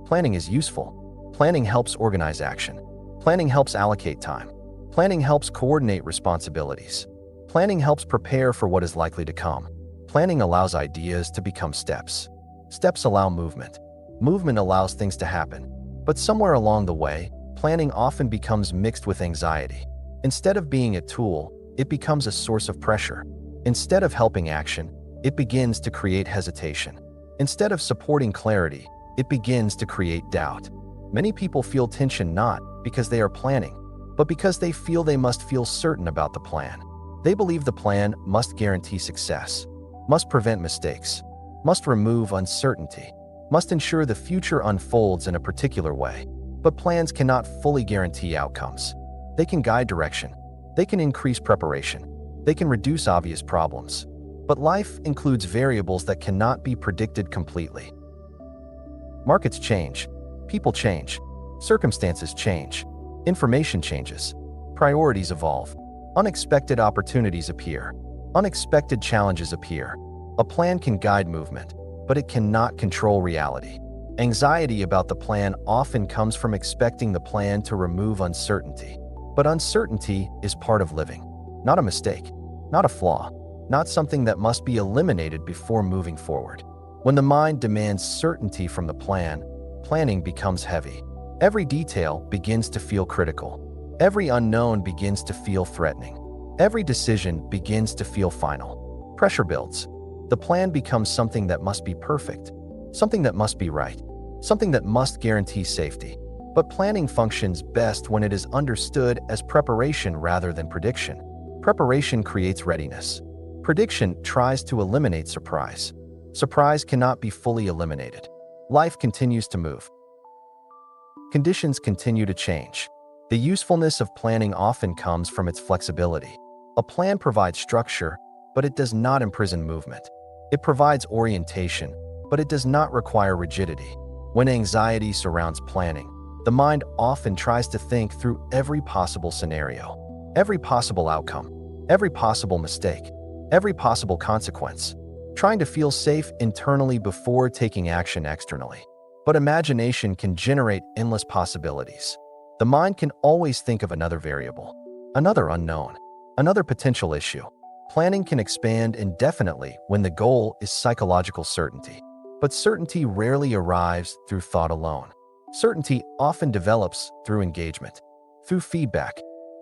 Planning is useful. Planning helps organize action. Planning helps allocate time. Planning helps coordinate responsibilities. Planning helps prepare for what is likely to come. Planning allows ideas to become steps. Steps allow movement. Movement allows things to happen. But somewhere along the way, planning often becomes mixed with anxiety. Instead of being a tool, it becomes a source of pressure. Instead of helping action, it begins to create hesitation. Instead of supporting clarity, it begins to create doubt. Many people feel tension not because they are planning, but because they feel they must feel certain about the plan. They believe the plan must guarantee success, must prevent mistakes, must remove uncertainty, must ensure the future unfolds in a particular way. But plans cannot fully guarantee outcomes. They can guide direction. They can increase preparation. They can reduce obvious problems. But life includes variables that cannot be predicted completely. Markets change. People change. Circumstances change. Information changes. Priorities evolve. Unexpected opportunities appear. Unexpected challenges appear. A plan can guide movement, but it cannot control reality. Anxiety about the plan often comes from expecting the plan to remove uncertainty. But uncertainty is part of living, not a mistake, not a flaw, not something that must be eliminated before moving forward. When the mind demands certainty from the plan, planning becomes heavy. Every detail begins to feel critical. Every unknown begins to feel threatening. Every decision begins to feel final. Pressure builds. The plan becomes something that must be perfect, something that must be right, something that must guarantee safety. But planning functions best when it is understood as preparation rather than prediction. Preparation creates readiness. Prediction tries to eliminate surprise. Surprise cannot be fully eliminated. Life continues to move. Conditions continue to change. The usefulness of planning often comes from its flexibility. A plan provides structure, but it does not imprison movement. It provides orientation, but it does not require rigidity. When anxiety surrounds planning, the mind often tries to think through every possible scenario, every possible outcome, every possible mistake, every possible consequence, trying to feel safe internally before taking action externally. But imagination can generate endless possibilities. The mind can always think of another variable, another unknown, another potential issue. Planning can expand indefinitely when the goal is psychological certainty. But certainty rarely arrives through thought alone. Certainty often develops through engagement, through feedback,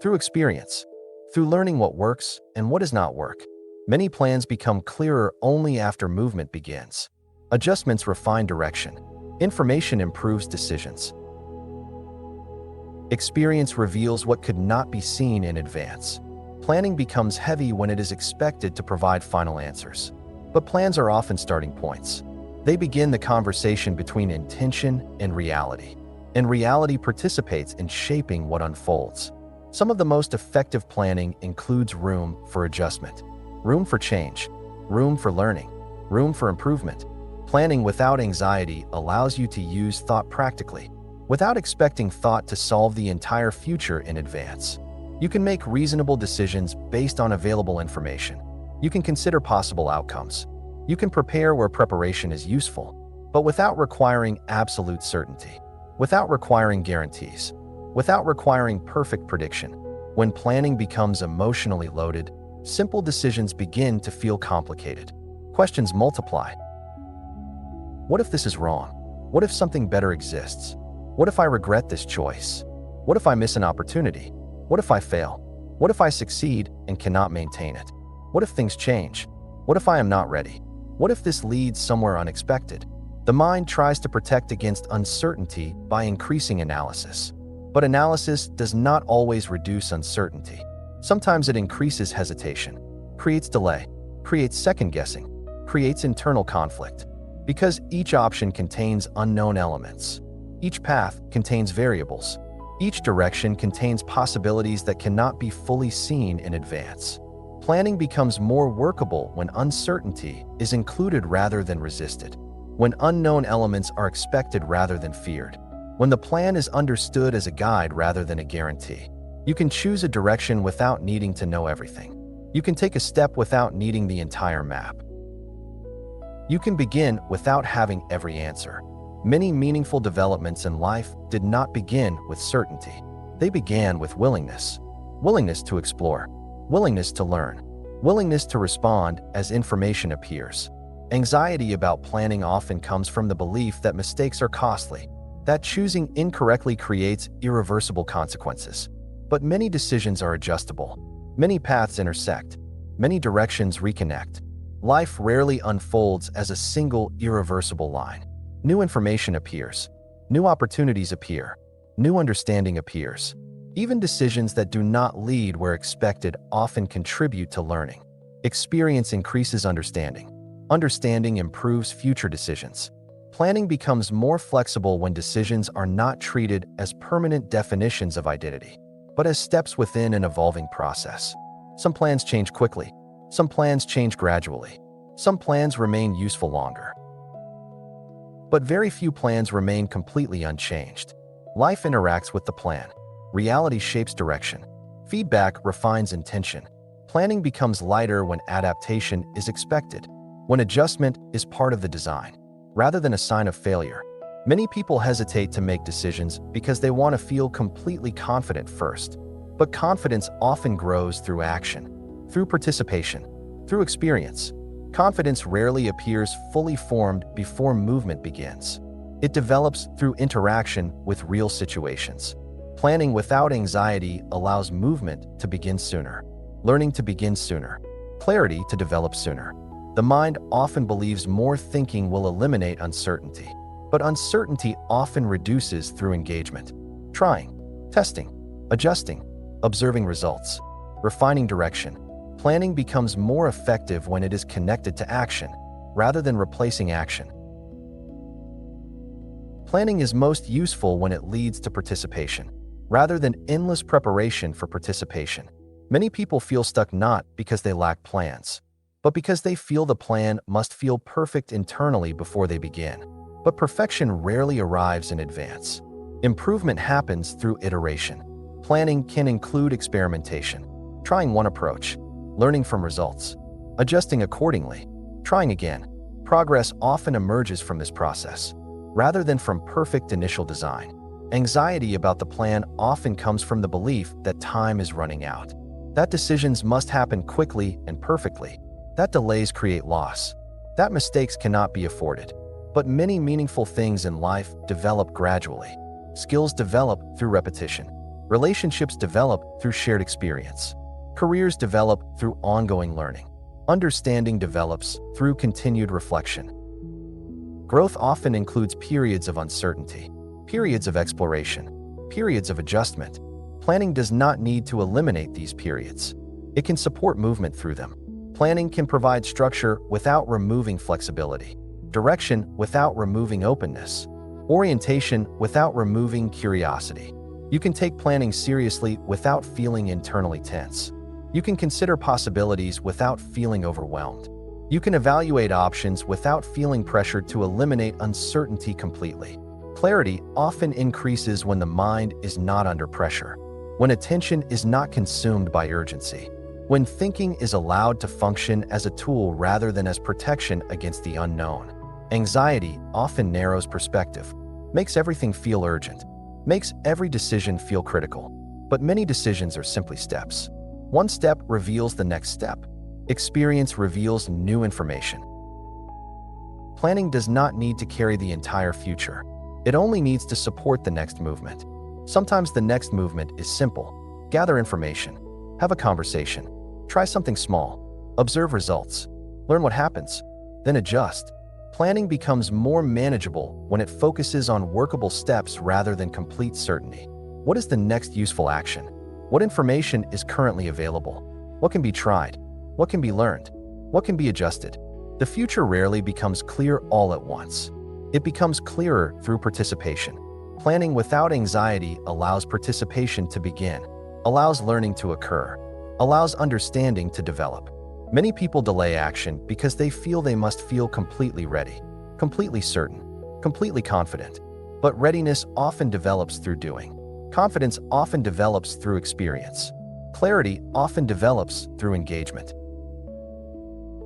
through experience, through learning what works and what does not work. Many plans become clearer only after movement begins. Adjustments refine direction. Information improves decisions. Experience reveals what could not be seen in advance. Planning becomes heavy when it is expected to provide final answers. But plans are often starting points. They begin the conversation between intention and reality. And reality participates in shaping what unfolds. Some of the most effective planning includes room for adjustment, room for change, room for learning, room for improvement. Planning without anxiety allows you to use thought practically, without expecting thought to solve the entire future in advance. You can make reasonable decisions based on available information. You can consider possible outcomes. You can prepare where preparation is useful, but without requiring absolute certainty, without requiring guarantees, without requiring perfect prediction. When planning becomes emotionally loaded, simple decisions begin to feel complicated. Questions multiply. What if this is wrong? What if something better exists? What if I regret this choice? What if I miss an opportunity? What if I fail? What if I succeed and cannot maintain it? What if things change? What if I am not ready? What if this leads somewhere unexpected? The mind tries to protect against uncertainty by increasing analysis. But analysis does not always reduce uncertainty. Sometimes it increases hesitation, creates delay, creates second-guessing, creates internal conflict. Because each option contains unknown elements. Each path contains variables. Each direction contains possibilities that cannot be fully seen in advance. Planning becomes more workable when uncertainty is included rather than resisted, when unknown elements are expected rather than feared, when the plan is understood as a guide rather than a guarantee. You can choose a direction without needing to know everything. You can take a step without needing the entire map. You can begin without having every answer. Many meaningful developments in life did not begin with certainty. They began with willingness. Willingness to explore. Willingness to learn. Willingness to respond as information appears. Anxiety about planning often comes from the belief that mistakes are costly, that choosing incorrectly creates irreversible consequences. But many decisions are adjustable. Many paths intersect. Many directions reconnect. Life rarely unfolds as a single irreversible line. New information appears. New opportunities appear. New understanding appears. Even decisions that do not lead where expected often contribute to learning. Experience increases understanding. Understanding improves future decisions. Planning becomes more flexible when decisions are not treated as permanent definitions of identity, but as steps within an evolving process. Some plans change quickly. Some plans change gradually. Some plans remain useful longer. But very few plans remain completely unchanged. Life interacts with the plan. Reality shapes direction. Feedback refines intention. Planning becomes lighter when adaptation is expected, when adjustment is part of the design, rather than a sign of failure. Many people hesitate to make decisions because they want to feel completely confident first. But confidence often grows through action, through participation, through experience. Confidence rarely appears fully formed before movement begins. It develops through interaction with real situations. Planning without anxiety allows movement to begin sooner, learning to begin sooner, clarity to develop sooner. The mind often believes more thinking will eliminate uncertainty, but uncertainty often reduces through engagement. Trying, testing, adjusting, observing results, refining direction. Planning becomes more effective when it is connected to action, rather than replacing action. Planning is most useful when it leads to participation, rather than endless preparation for participation. Many people feel stuck not because they lack plans, but because they feel the plan must feel perfect internally before they begin. But perfection rarely arrives in advance. Improvement happens through iteration. Planning can include experimentation, trying one approach, learning from results, adjusting accordingly, trying again. Progress often emerges from this process, rather than from perfect initial design. Anxiety about the plan often comes from the belief that time is running out, that decisions must happen quickly and perfectly, that delays create loss, that mistakes cannot be afforded. But many meaningful things in life develop gradually. Skills develop through repetition. Relationships develop through shared experience. Careers develop through ongoing learning. Understanding develops through continued reflection. Growth often includes periods of uncertainty, periods of exploration, periods of adjustment. Planning does not need to eliminate these periods. It can support movement through them. Planning can provide structure without removing flexibility, direction without removing openness, orientation without removing curiosity. You can take planning seriously without feeling internally tense. You can consider possibilities without feeling overwhelmed. You can evaluate options without feeling pressured to eliminate uncertainty completely. Clarity often increases when the mind is not under pressure, when attention is not consumed by urgency, when thinking is allowed to function as a tool rather than as protection against the unknown. Anxiety often narrows perspective, makes everything feel urgent, makes every decision feel critical. But many decisions are simply steps. One step reveals the next step. Experience reveals new information. Planning does not need to carry the entire future. It only needs to support the next movement. Sometimes the next movement is simple. Gather information. Have a conversation. Try something small. Observe results. Learn what happens. Then adjust. Planning becomes more manageable when it focuses on workable steps rather than complete certainty. What is the next useful action? What information is currently available? What can be tried? What can be learned? What can be adjusted? The future rarely becomes clear all at once. It becomes clearer through participation. Planning without anxiety allows participation to begin, allows learning to occur, allows understanding to develop. Many people delay action because they feel they must feel completely ready, completely certain, completely confident. But readiness often develops through doing. Confidence often develops through experience. Clarity often develops through engagement.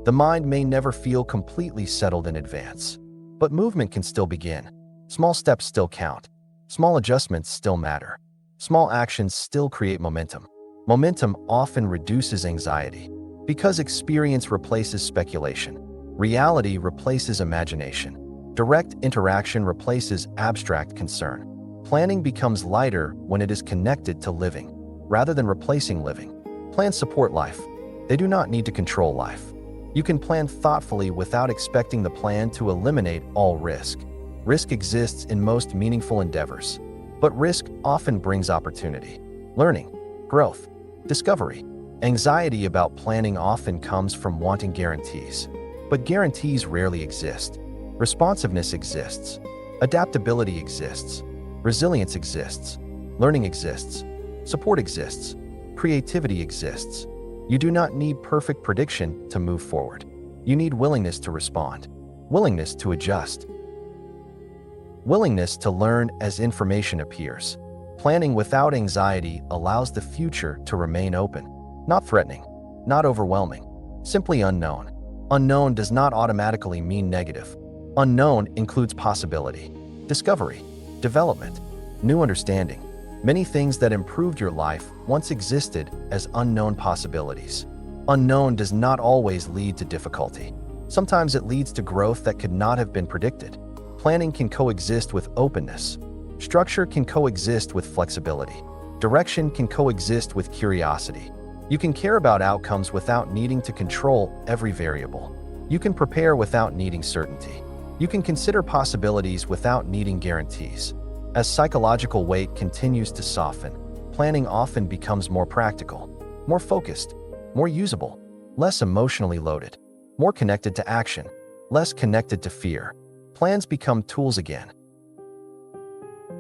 The mind may never feel completely settled in advance, but movement can still begin. Small steps still count. Small adjustments still matter. Small actions still create momentum. Momentum often reduces anxiety because experience replaces speculation. Reality replaces imagination. Direct interaction replaces abstract concern. Planning becomes lighter when it is connected to living, rather than replacing living. Plans support life. They do not need to control life. You can plan thoughtfully without expecting the plan to eliminate all risk. Risk exists in most meaningful endeavors, but risk often brings opportunity, learning, growth, discovery. Anxiety about planning often comes from wanting guarantees, but guarantees rarely exist. Responsiveness exists. Adaptability exists. Resilience exists. Learning exists. Support exists. Creativity exists. You do not need perfect prediction to move forward. You need willingness to respond, willingness to adjust, willingness to learn as information appears. Planning without anxiety allows the future to remain open, not threatening, not overwhelming, simply unknown. Unknown does not automatically mean negative. Unknown includes possibility, discovery, development, new understanding. Many things that improved your life once existed as unknown possibilities. Unknown does not always lead to difficulty. Sometimes it leads to growth that could not have been predicted. Planning can coexist with openness. Structure can coexist with flexibility. Direction can coexist with curiosity. You can care about outcomes without needing to control every variable. You can prepare without needing certainty. You can consider possibilities without needing guarantees. As psychological weight continues to soften, planning often becomes more practical, more focused, more usable, less emotionally loaded, more connected to action, less connected to fear. Plans become tools again.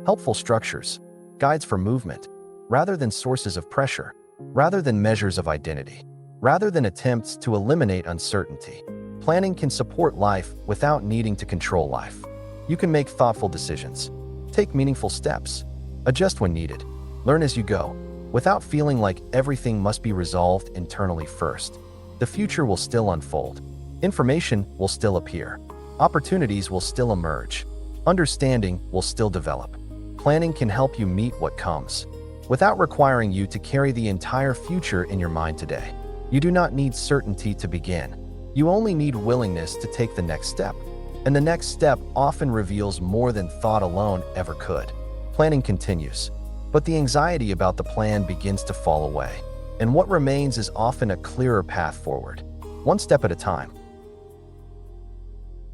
Helpful structures, guides for movement, rather than sources of pressure, rather than measures of identity, rather than attempts to eliminate uncertainty. Planning can support life without needing to control life. You can make thoughtful decisions, take meaningful steps, adjust when needed, learn as you go, without feeling like everything must be resolved internally first. The future will still unfold. Information will still appear. Opportunities will still emerge. Understanding will still develop. Planning can help you meet what comes, without requiring you to carry the entire future in your mind today. You do not need certainty to begin. You only need willingness to take the next step. And the next step often reveals more than thought alone ever could. Planning continues, but the anxiety about the plan begins to fall away. And what remains is often a clearer path forward, one step at a time.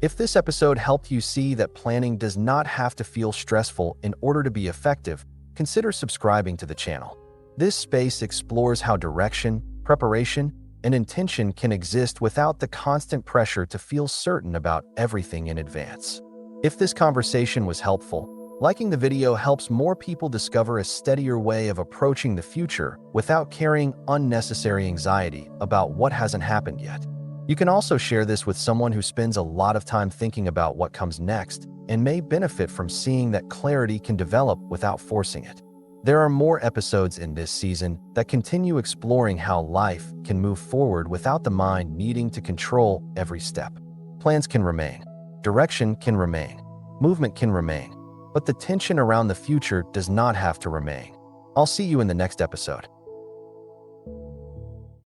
If this episode helped you see that planning does not have to feel stressful in order to be effective, consider subscribing to the channel. This space explores how direction, preparation, and intention can exist without the constant pressure to feel certain about everything in advance. If this conversation was helpful, liking the video helps more people discover a steadier way of approaching the future without carrying unnecessary anxiety about what hasn't happened yet. You can also share this with someone who spends a lot of time thinking about what comes next and may benefit from seeing that clarity can develop without forcing it. There are more episodes in this season that continue exploring how life can move forward without the mind needing to control every step. Plans can remain, direction can remain, movement can remain, but the tension around the future does not have to remain. I'll see you in the next episode.